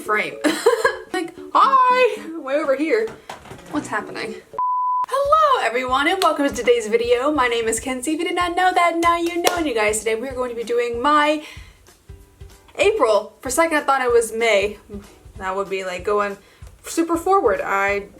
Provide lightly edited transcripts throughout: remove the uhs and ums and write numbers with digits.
frame. Like, hi! Way over here. What's happening? Hello everyone and welcome to today's video. My name is Kenzie. If you did not know that, now you know. And you guys, today we're going to be doing my April. For a second I thought it was May. That would be like going super forward.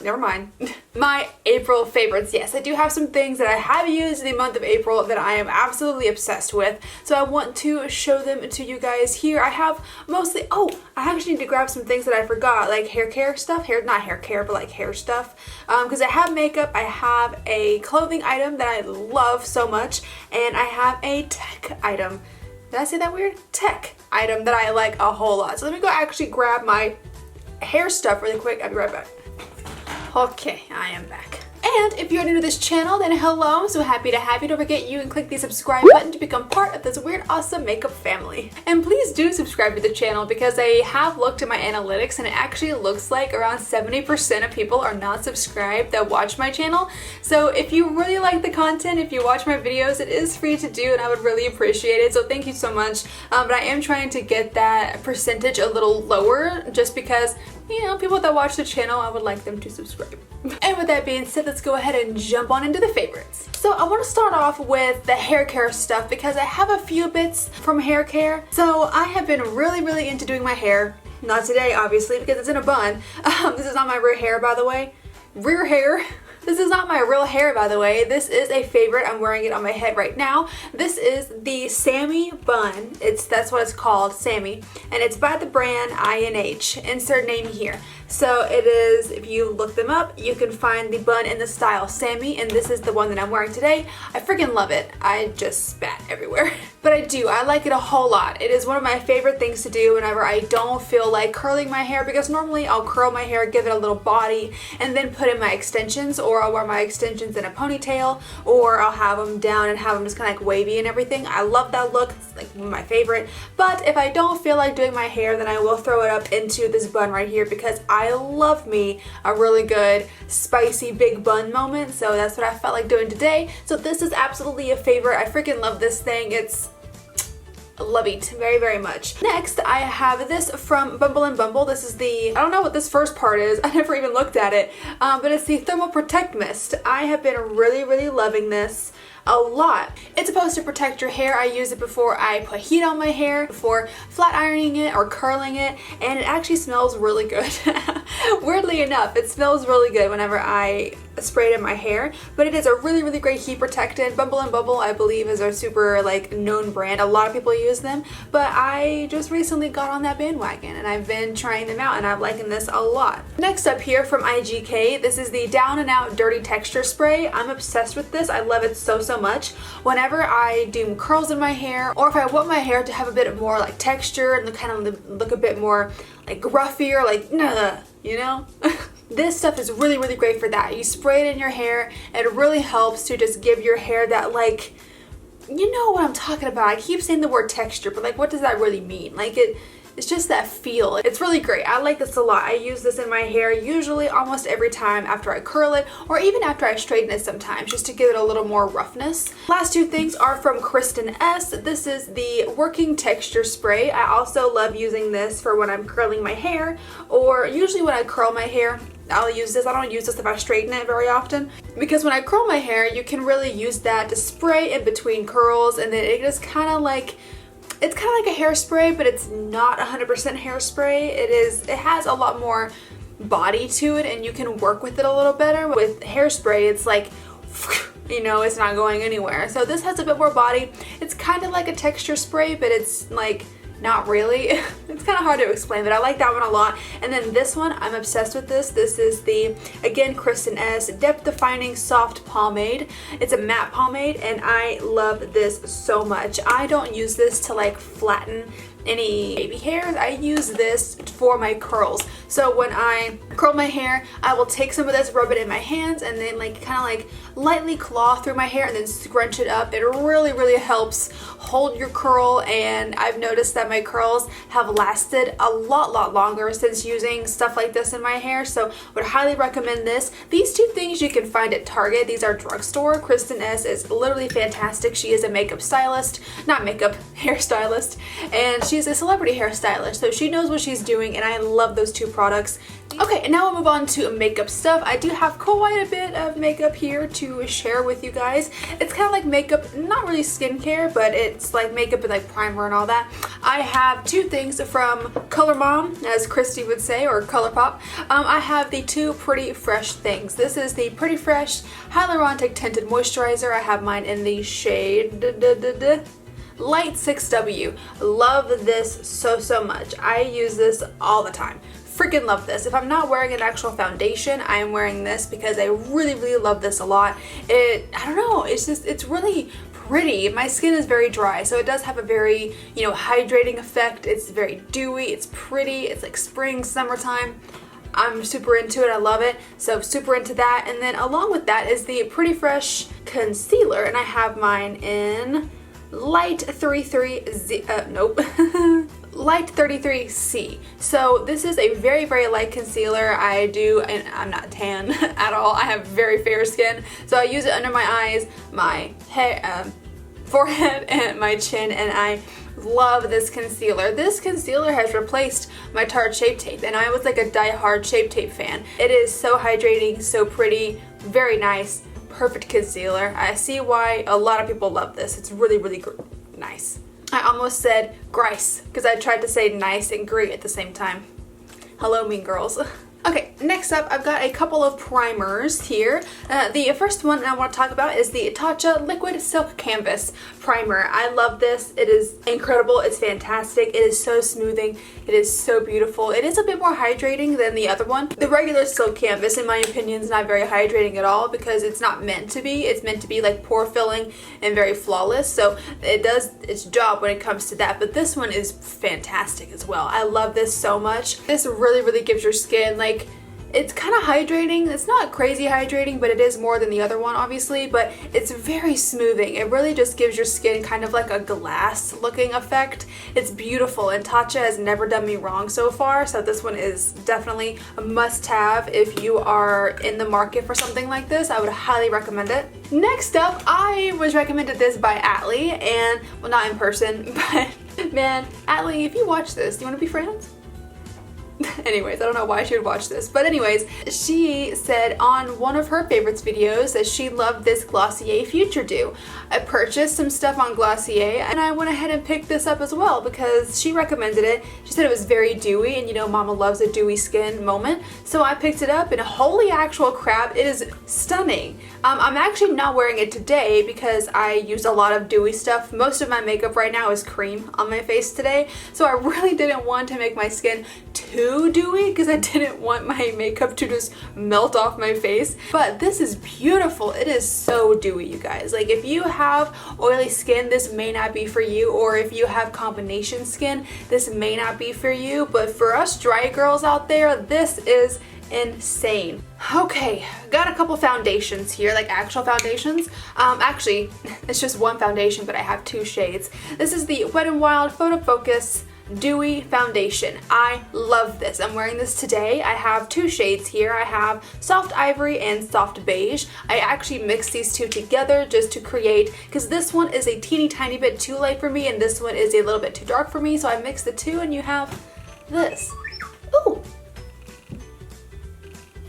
Never mind. My April favorites. Yes, I do have some things that I have used in the month of April that I am absolutely obsessed with. So I want to show them to you guys here. I have mostly, I actually need to grab some things that I forgot, like hair care stuff. Not hair care, but like hair stuff. Because I have makeup, I have a clothing item that I love so much, and I have a tech item. Did I say that weird? Tech item that I like a whole lot. So let me go actually grab my hair stuff really quick. I'll be right back. Okay, I am back. And if you're new to this channel, then hello, I'm so happy to have you. Don't forget you can click the subscribe button to become part of this weird awesome makeup family. And please do subscribe to the channel because I have looked at my analytics and it actually looks like around 70% of people are not subscribed that watch my channel. So if you really like the content, if you watch my videos, it is free to do and I would really appreciate it. So thank you so much. But I am trying to get that percentage a little lower just because, you know, people that watch the channel, I would like them to subscribe. And with that being said, let's go ahead and jump on into the favorites. So I want to start off with the hair care stuff because I have a few bits from hair care. So I have been really into doing my hair. Not today, obviously, because it's in a bun. This is not my rear hair, by the way. Rear hair. This is not my real hair, by the way. This is a favorite. I'm wearing it on my head right now. This is the Sammy bun. That's what it's called, Sammy. And it's by the brand INH. Insert name here. So it is, if you look them up, you can find the bun in the style Sammy, and this is the one that I'm wearing today. I freaking love it. I just spat everywhere. But I like it a whole lot. It is one of my favorite things to do whenever I don't feel like curling my hair, because normally I'll curl my hair, give it a little body, and then put in my extensions, or I'll wear my extensions in a ponytail, or I'll have them down and have them just kind of like wavy and everything. I love that look. It's like one of my favorite. But if I don't feel like doing my hair, then I will throw it up into this bun right here because I love me a really good spicy big bun moment. So that's what I felt like doing today. So this is absolutely a favorite. I freaking love this thing. I love it very much. Next, I have this from Bumble & Bumble. This is the, I don't know what this first part is. I never even looked at it. But it's the Thermal Protect Mist. I have been really loving this a lot. It's supposed to protect your hair. I use it before I put heat on my hair, before flat ironing it or curling it, and it actually smells really good. Weirdly enough, it smells really good whenever I spray it in my hair, but it is a really great heat protectant. Bumble & Bumble, I believe, is a super like known brand. A lot of people use them, but I just recently got on that bandwagon and I've been trying them out and I'm liking this a lot. Next up here from IGK, this is the Down and Out Dirty Texture Spray. I'm obsessed with this. I love it so much. Whenever I do curls in my hair, or if I want my hair to have a bit more like texture and kind of look a bit more like gruffier, like you know. This stuff is really great for that. You spray it in your hair, and it really helps to just give your hair that, like, you know what I'm talking about. I keep saying the word texture, but like, what does that really mean? Like, it's just that feel. It's really great. I like this a lot. I use this in my hair usually almost every time after I curl it, or even after I straighten it sometimes, just to give it a little more roughness. Last two things are from Kristen S. This is the Working Texture Spray. I also love using this for when I'm curling my hair, or usually when I curl my hair, I'll use this. I don't use this if I straighten it very often, because when I curl my hair, you can really use that to spray in between curls, and then it just kind of like, it's kind of like a hairspray, but it's not 100% hairspray. It has a lot more body to it, and you can work with it a little better. With hairspray, it's like, you know, it's not going anywhere. So this has a bit more body. It's kind of like a texture spray, but it's like not really. It's kind of hard to explain, but I like that one a lot. And then this one, I'm obsessed with this. This is the, again, Kristen S. Depth Defining Soft Pomade. It's a matte pomade, and I love this so much. I don't use this to like flatten any baby hairs. I use this for my curls. So when I curl my hair, I will take some of this, rub it in my hands, and then like kind of like lightly claw through my hair and then scrunch it up. It really helps hold your curl, and I've noticed that my curls have lasted a lot longer since using stuff like this in my hair. So would highly recommend this. These two things you can find at Target. These are drugstore. Kristen S is literally fantastic. She is a makeup stylist, not makeup, hairstylist, and she's a celebrity hairstylist, so she knows what she's doing, and I love those two products. Okay, and now we'll move on to makeup stuff. I do have quite a bit of makeup here to share with you guys. It's kind of like makeup, not really skincare, but it's like makeup and like primer and all that. I have two things from Color Mom, as Christy would say, or Colourpop. I have the two Pretty Fresh things. This is the Pretty Fresh Hyaluronic Tinted Moisturizer. I have mine in the shade Light 6W. Love this so much. I use this all the time. Freaking love this. If I'm not wearing an actual foundation, I am wearing this because I really love this a lot. I don't know, it's really pretty. My skin is very dry, so it does have a very, you know, hydrating effect. It's very dewy, it's pretty, it's like spring, summertime. I'm super into it. I love it. So super into that. And then along with that is the Pretty Fresh concealer, and I have mine in Light 33Z. Nope. Light 33C. So this is a very light concealer. And I'm not tan at all. I have very fair skin, so I use it under my eyes, my head, forehead, and my chin, and I love this concealer. This concealer has replaced my Tarte Shape Tape, and I was like a die-hard Shape Tape fan. It is so hydrating, so pretty, very nice, perfect concealer. I see why a lot of people love this. It's really nice. I almost said grice because I tried to say nice and great at the same time. Hello, mean girls. Okay, next up I've got a couple of primers here. The first one I want to talk about is the Tatcha Liquid Silk Canvas Primer. I love this. It is incredible. It's fantastic. It is so smoothing. It is so beautiful. It is a bit more hydrating than the other one. The regular Silk Canvas, in my opinion, is not very hydrating at all because it's not meant to be. It's meant to be like pore filling and very flawless, so it does its job when it comes to that, but this one is fantastic as well. I love this so much. This really gives your skin, like, it's kind of hydrating. It's not crazy hydrating, but it is more than the other one, obviously, but it's very smoothing. It really just gives your skin kind of like a glass looking effect. It's beautiful, and Tatcha has never done me wrong so far, so this one is definitely a must-have if you are in the market for something like this. I would highly recommend it. Next up, I was recommended this by Atlee, and, well, not in person, but man, Atlee, if you watch this, do you want to be friends? Anyways, I don't know why she would watch this, but anyways, she said on one of her favorites videos that she loved this Glossier Future Dew. I purchased some stuff on Glossier, and I went ahead and picked this up as well because she recommended it. She said it was very dewy, and you know mama loves a dewy skin moment, so I picked it up, and holy actual crap, it is stunning. I'm actually not wearing it today because I used a lot of dewy stuff. Most of my makeup right now is cream on my face today, so I really didn't want to make my skin too dewy because I didn't want my makeup to just melt off my face. But this is beautiful. It is so dewy, you guys. Like, if you have oily skin, this may not be for you, or if you have combination skin, this may not be for you, but for us dry girls out there, this is insane. Okay, got a couple foundations here, like actual foundations. Actually, it's just one foundation, but I have two shades. This is the Wet n Wild Photo Focus Dewy Foundation. I love this. I'm wearing this today. I have two shades here. I have Soft Ivory and Soft Beige. I actually mixed these two together just to create, because this one is a teeny tiny bit too light for me and this one is a little bit too dark for me, so I mixed the two and you have this. Ooh.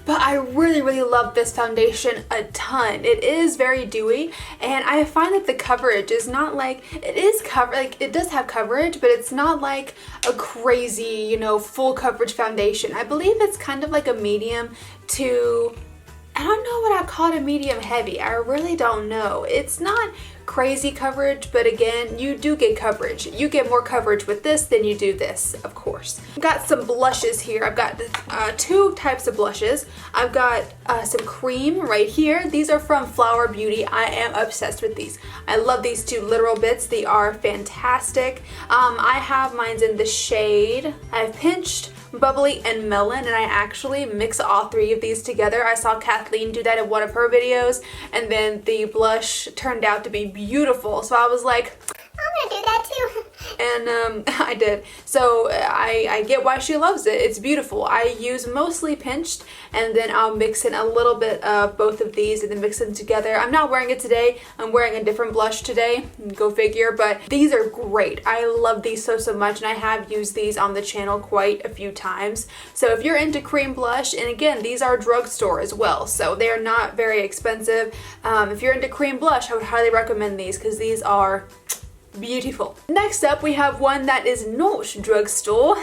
But I really love this foundation a ton. It is very dewy, and I find that the coverage is not like, it does have coverage, but it's not like a crazy, you know, full coverage foundation. I believe it's kind of like a medium to, I don't know what I call it, a medium heavy. I really don't know. It's not crazy coverage, but again, you do get coverage. You get more coverage with this than you do this, of course. I've got some blushes here. I've got two types of blushes. I've got some cream right here. These are from Flower Beauty. I am obsessed with these. I love these two literal bits. They are fantastic. I have mine in the shade I've pinched, Bubbly, and Melon, and I actually mix all three of these together. I saw Kathleen do that in one of her videos, and then the blush turned out to be beautiful, so I was like, I'm want to do that too. And I did. So I get why she loves it. It's beautiful. I use mostly Pinched, and then I'll mix in a little bit of both of these and then mix them together. I'm not wearing it today. I'm wearing a different blush today. Go figure. But these are great. I love these so much, and I have used these on the channel quite a few times. So if you're into cream blush, and again, these are drugstore as well, so they are not very expensive. If you're into cream blush, I would highly recommend these because these are beautiful. Next up, we have one that is not drugstore.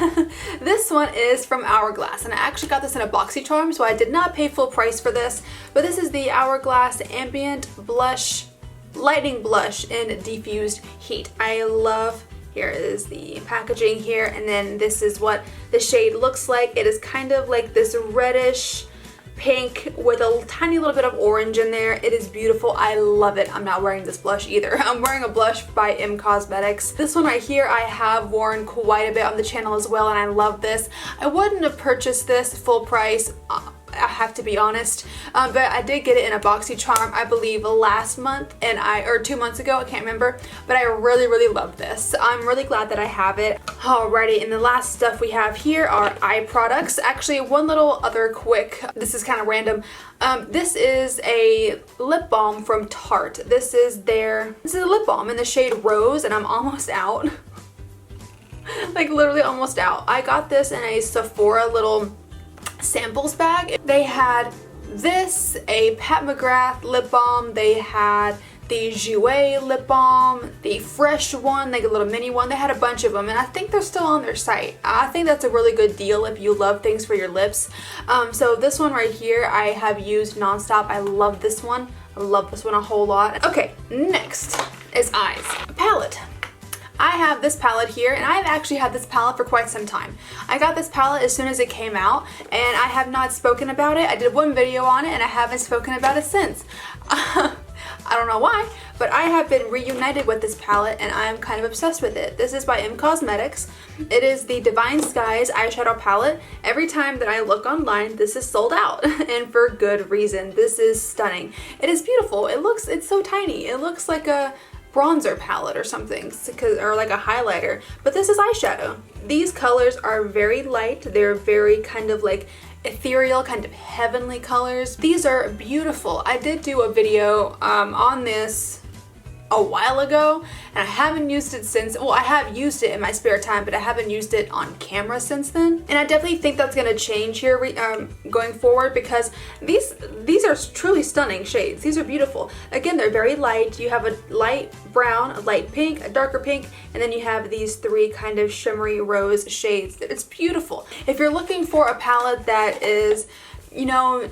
This one is from Hourglass, and I actually got this in a BoxyCharm, so I did not pay full price for this, but this is the Hourglass Ambient Blush Lightning Blush in Diffused Heat. I love, here is the packaging here, and then this is what the shade looks like. It is kind of like this reddish pink with a tiny little bit of orange in there. It is beautiful. I love it. I'm not wearing this blush either. I'm wearing a blush by M Cosmetics. This one right here I have worn quite a bit on the channel as well, and I love this. I wouldn't have purchased this full price, I have to be honest, but I did get it in a BoxyCharm, I believe last month, and or 2 months ago, I can't remember, but I really love this. I'm really glad that I have it. Alrighty, and the last stuff we have here are eye products. Actually, one little other quick, this is kind of random. This is a lip balm from Tarte. This is a lip balm in the shade Rose, and I'm almost out. Like literally almost out. I got this in a Sephora little samples bag. They had this, a Pat McGrath lip balm, they had the Jouer lip balm, the fresh one, like a little mini one. They had a bunch of them, and I think they're still on their site. I think that's a really good deal if you love things for your lips. So this one right here I have used nonstop. I love this one. I love this one a whole lot. Okay, next is eyes. Palette. I have this palette here, and I've actually had this palette for quite some time. I got this palette as soon as it came out, and I have not spoken about it. I did one video on it, and I haven't spoken about it since. I don't know why, but I have been reunited with this palette, and I am kind of obsessed with it. This is by M Cosmetics. It is the Divine Skies eyeshadow palette. Every time that I look online, this is sold out, and for good reason. This is stunning. It is beautiful. It's so tiny. It looks like a bronzer palette or something, or like a highlighter, but this is eyeshadow. These colors are very light. They're very kind of like ethereal, kind of heavenly colors. These are beautiful. I did do a video on this a while ago, and I haven't used it since. Well, I have used it in my spare time, but I haven't used it on camera since then. And I definitely think that's going to change here going forward, because these are truly stunning shades. These are beautiful. Again, they're very light. You have a light brown, a light pink, a darker pink, and then you have these three kind of shimmery rose shades. It's beautiful. If you're looking for a palette that is, you know,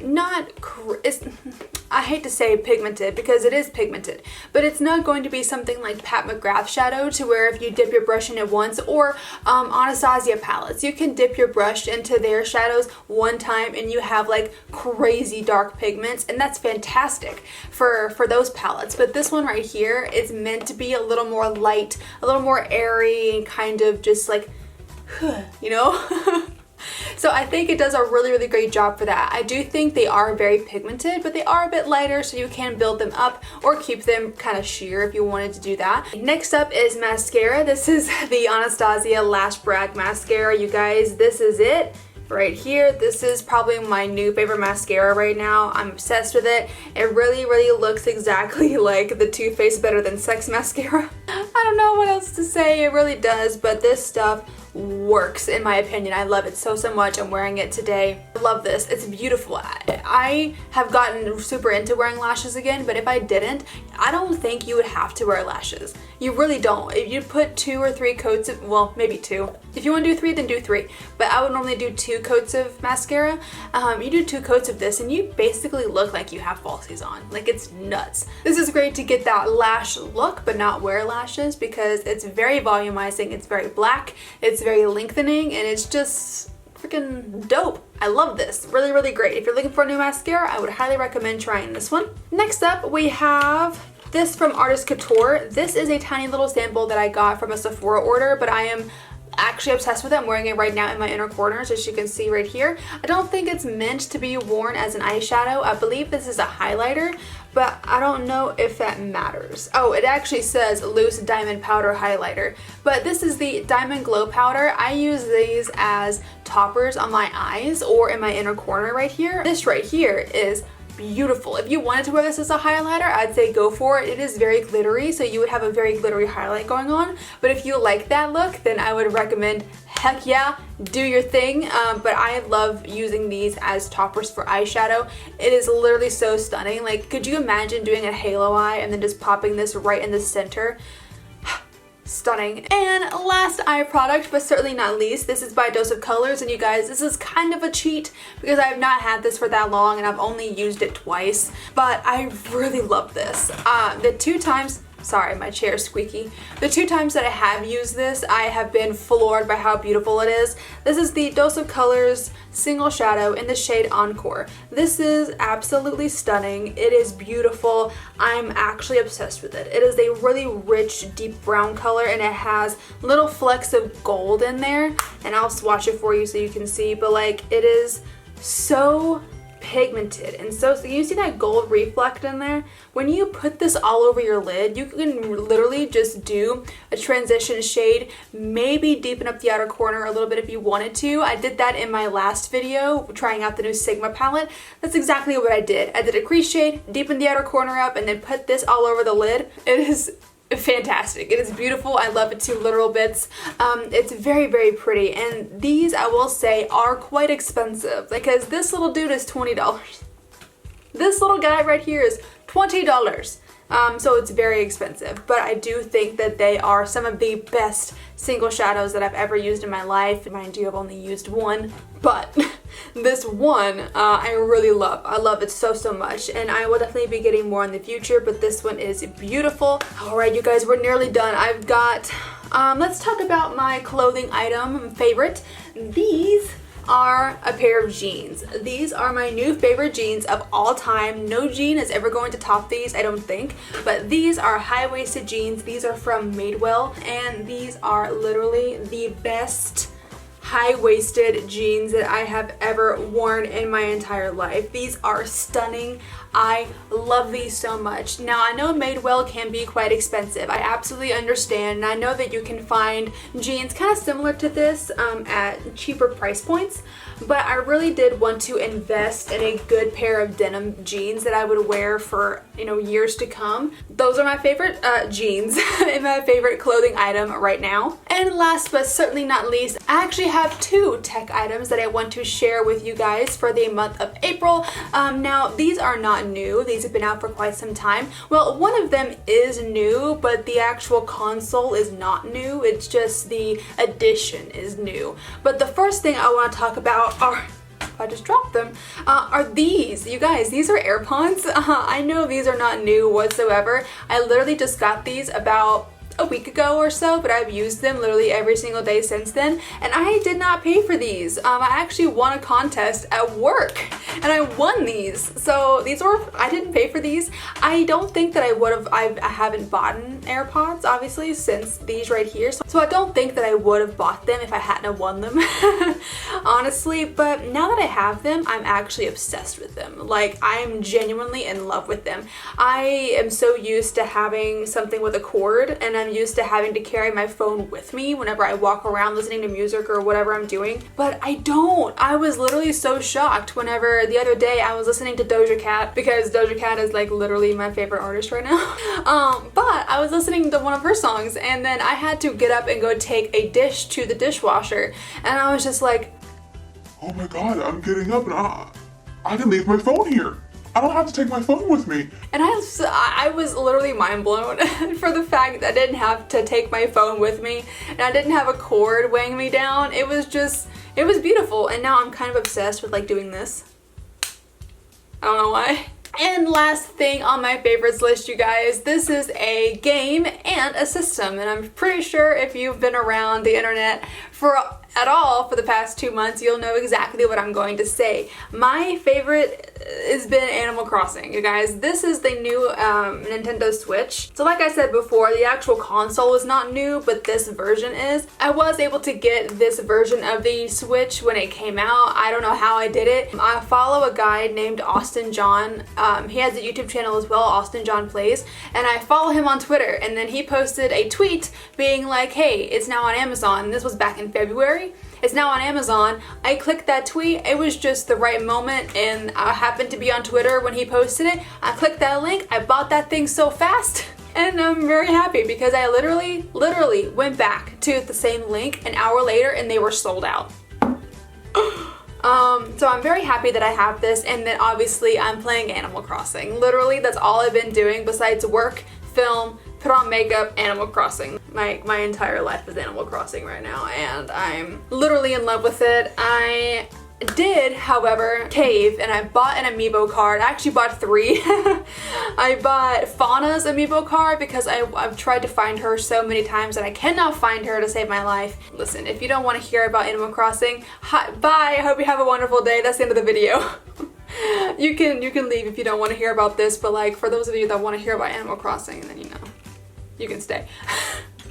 I hate to say pigmented, because it is pigmented, but it's not going to be something like Pat McGrath shadow, to where if you dip your brush in it once, or Anastasia palettes, you can dip your brush into their shadows one time and you have like crazy dark pigments, and that's fantastic for those palettes. But this one right here is meant to be a little more light, a little more airy, and kind of just like, you know? So I think it does a really great job for that. I do think they are very pigmented, but they are a bit lighter, so you can build them up or keep them kind of sheer if you wanted to do that. Next up is mascara. This is the Anastasia Lash Brag Mascara. You guys, this is it right here. This is probably my new favorite mascara right now. I'm obsessed with it. It really looks exactly like the Too Faced Better Than Sex mascara. I don't know what else to say. It really does, but this stuff works in my opinion. I love it so much. I'm wearing it today. I love this. It's beautiful. I have gotten super into wearing lashes again, but if I didn't, I don't think you would have to wear lashes. You really don't. If you put 2 or 3 coats of, well, maybe 2. If you want to do 3, then do 3. But I would normally do 2 coats of mascara. You do 2 coats of this and you basically look like you have falsies on. Like, it's nuts. This is great to get that lash look but not wear lashes, because it's very volumizing, it's very black, it's very lengthening, and it's just freaking dope. I love this. Really great. If you're looking for a new mascara, I would highly recommend trying this one. Next up, we have this from Artist Couture. This is a tiny little sample that I got from a Sephora order, but I am actually obsessed with it. I'm wearing it right now in my inner corners, as you can see right here. I don't think it's meant to be worn as an eyeshadow. I believe this is a highlighter, but I don't know if that matters. Oh, it actually says loose diamond powder highlighter, but this is the Diamond Glow powder. I use these as toppers on my eyes or in my inner corner right here. This right here is beautiful. If you wanted to wear this as a highlighter, I'd say go for it. It is very glittery, so you would have a very glittery highlight going on. But if you like that look, then I would recommend, heck yeah, do your thing. But I love using these as toppers for eyeshadow. It is literally so stunning. Like, could you imagine doing a halo eye and then just popping this right in the center? Stunning. And last eye product, but certainly not least, this is by Dose of Colors, and you guys, this is kind of a cheat because I have not had this for that long and I've only used it twice, but I really love this. The 2 times, sorry, my chair is squeaky. The 2 times that I have used this, I have been floored by how beautiful it is. This is the Dose of Colors Single Shadow in the shade Encore. This is absolutely stunning. It is beautiful. I'm actually obsessed with it. It is a really rich, deep brown color, and it has little flecks of gold in there. And I'll swatch it for you so you can see, but like, it is so pigmented, and so you see that gold reflect in there. When you put this all over your lid, you can literally just do a transition shade, maybe deepen up the outer corner a little bit if you wanted to. I did that in my last video trying out the new Sigma palette. That's exactly what I did. I did a crease shade, deepened the outer corner up, and then put this all over the lid. It is fantastic. It is beautiful. I love it to literal bits. It's very, very pretty, and these, I will say, are quite expensive because this little dude is $20. This little guy right here is $20. So it's very expensive, but I do think that they are some of the best single shadows that I've ever used in my life. Mind you, I've only used one, but this one I really love. I love it so, so much, and I will definitely be getting more in the future, but this one is beautiful. All right, you guys, we're nearly done. I've got, let's talk about my clothing item favorite. These are a pair of jeans. These are my new favorite jeans of all time. No jean is ever going to top these, I don't think, but these are high-waisted jeans. These are from Madewell, and these are literally the best high-waisted jeans that I have ever worn in my entire life. These are stunning. I love these so much. Now, I know Madewell can be quite expensive. I absolutely understand, and I know that you can find jeans kind of similar to this at cheaper price points, but I really did want to invest in a good pair of denim jeans that I would wear for, you know, years to come. Those are my favorite jeans and my favorite clothing item right now. And last but certainly not least, I actually have 2 tech items that I want to share with you guys for the month of April. Now, these are not new. These have been out for quite some time. Well, one of them is new, but the actual console is not new. It's just the edition is new. But the first thing I want to talk about are, I just dropped them, are these. You guys, these are AirPods. I know these are not new whatsoever. I literally just got these about a week ago or so, but I've used them literally every single day since then, and I did not pay for these. I actually won a contest at work and I won these. So these were, I didn't pay for these. I don't think that I would have, I haven't bought AirPods obviously since these right here, so I don't think that I would have bought them if I hadn't have won them honestly. But now that I have them, I'm actually obsessed with them. Like, I'm genuinely in love with them. I am so used to having something with a cord, and I'm used to having to carry my phone with me whenever I walk around listening to music or whatever I'm doing, but I don't. I was literally so shocked whenever the other day I was listening to Doja Cat, because Doja Cat is like literally my favorite artist right now. But I was listening to one of her songs, and then I had to get up and go take a dish to the dishwasher, and I was just like, oh my god, I'm getting up and I can leave my phone here. I don't have to take my phone with me. And I was literally mind blown for the fact that I didn't have to take my phone with me, and I didn't have a cord weighing me down. It was just, it was beautiful, and now I'm kind of obsessed with like doing this. I don't know why. And last thing on my favorites list, you guys, this is a game and a system, and I'm pretty sure if you've been around the internet at all for the past 2 months, you'll know exactly what I'm going to say. My favorite has been Animal Crossing, you guys. This is the new Nintendo Switch. So like I said before, the actual console is not new, but this version is. I was able to get this version of the Switch when it came out. I don't know how I did it. I follow a guy named Austin John. He has a YouTube channel as well, Austin John Plays, and I follow him on Twitter, and then he posted a tweet being like, hey, it's now on Amazon. And this was back in February. It's now on Amazon. I clicked that tweet. It was just the right moment, and I happened to be on Twitter when he posted it. I clicked that link. I bought that thing so fast, and I'm very happy because I literally went back to the same link an hour later and they were sold out. So I'm very happy that I have this, and then obviously I'm playing Animal Crossing. Literally, that's all I've been doing besides work, film, put on makeup, Animal Crossing. My entire life is Animal Crossing right now, and I'm literally in love with it. I did, however, cave, and I bought an amiibo card. I actually bought 3. I bought Fauna's amiibo card because I've tried to find her so many times and I cannot find her to save my life. Listen, if you don't want to hear about Animal Crossing, bye. I hope you have a wonderful day. That's the end of the video. You can leave if you don't want to hear about this, but like for those of you that want to hear about Animal Crossing, then you know, you can stay.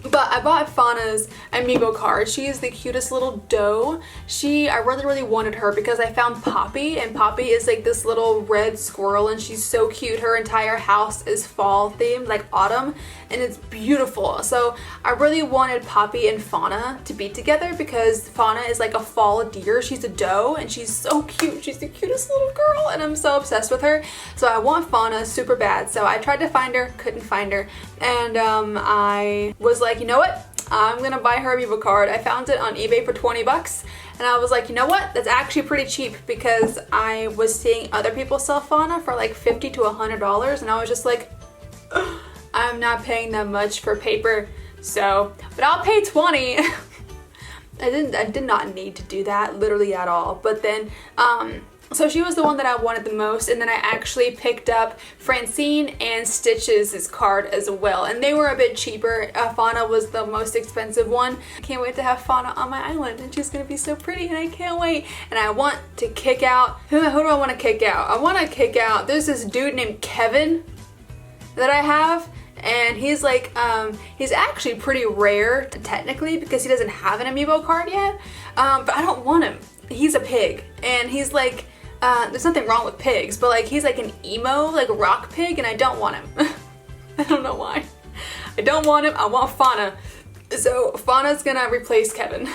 But I bought Fauna's amiibo card. She is the cutest little doe. I really wanted her because I found Poppy, and Poppy is like this little red squirrel, and she's so cute. Her entire house is fall themed, like autumn, and it's beautiful. So I really wanted Poppy and Fauna to be together because Fauna is like a fall deer. She's a doe and she's so cute. She's the cutest little girl, and I'm so obsessed with her. So I want Fauna super bad. So I tried to find her, couldn't find her, and I was like, you know what? I'm gonna buy her amiibo card. I found it on eBay for 20 bucks, and I was like, you know what? That's actually pretty cheap because I was seeing other people sell Fauna for like $50 to $100, and I was just like, I'm not paying that much for paper, so, but I'll pay 20. I did not need to do that literally at all, but then so she was the one that I wanted the most, and then I actually picked up Francine and Stitch's card as well, and they were a bit cheaper. Fauna was the most expensive one. I can't wait to have Fauna on my island, and she's gonna be so pretty, and I can't wait. And I want to kick out, who do I want to kick out? I want to kick out, there's this dude named Kevin that I have, and he's like, he's actually pretty rare technically because he doesn't have an amiibo card yet, but I don't want him. He's a pig, and he's like, there's nothing wrong with pigs, but like he's like an emo, like rock pig, and I don't want him. I don't know why. I don't want him. I want Fauna. So Fauna's gonna replace Kevin.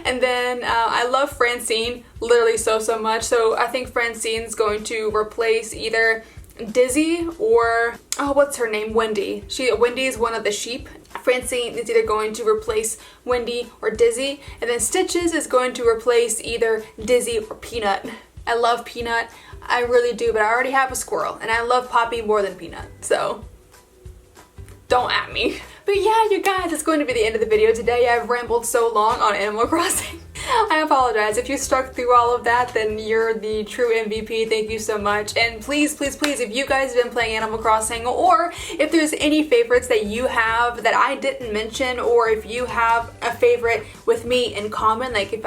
And then I love Francine literally so much. So I think Francine's going to replace either Dizzy or, oh, what's her name? Wendy. Wendy is one of the sheep. Francine is either going to replace Wendy or Dizzy, and then Stitches is going to replace either Dizzy or Peanut. I love Peanut, I really do, but I already have a squirrel, and I love Poppy more than Peanut, so don't at me. But yeah, you guys, it's going to be the end of the video today. I've rambled so long on Animal Crossing. I apologize. If you stuck through all of that, then you're the true MVP. Thank you so much. And please, please, please, if you guys have been playing Animal Crossing, or if there's any favorites that you have that I didn't mention, or if you have a favorite with me in common, like if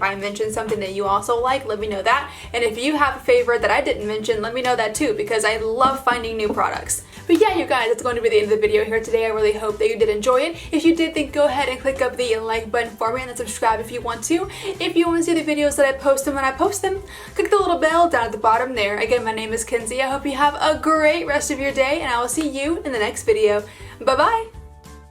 I mentioned something that you also like, let me know that. And if you have a favorite that I didn't mention, let me know that too, because I love finding new products. But yeah, you guys, it's going to be the end of the video here today. I really hope that you did enjoy it. If you did, then go ahead and click up the like button for me, and then subscribe if you want to. If you want to see the videos that I post when I post them, click the little bell down at the bottom there. Again, my name is Kenzie. I hope you have a great rest of your day, and I will see you in the next video. Bye-bye!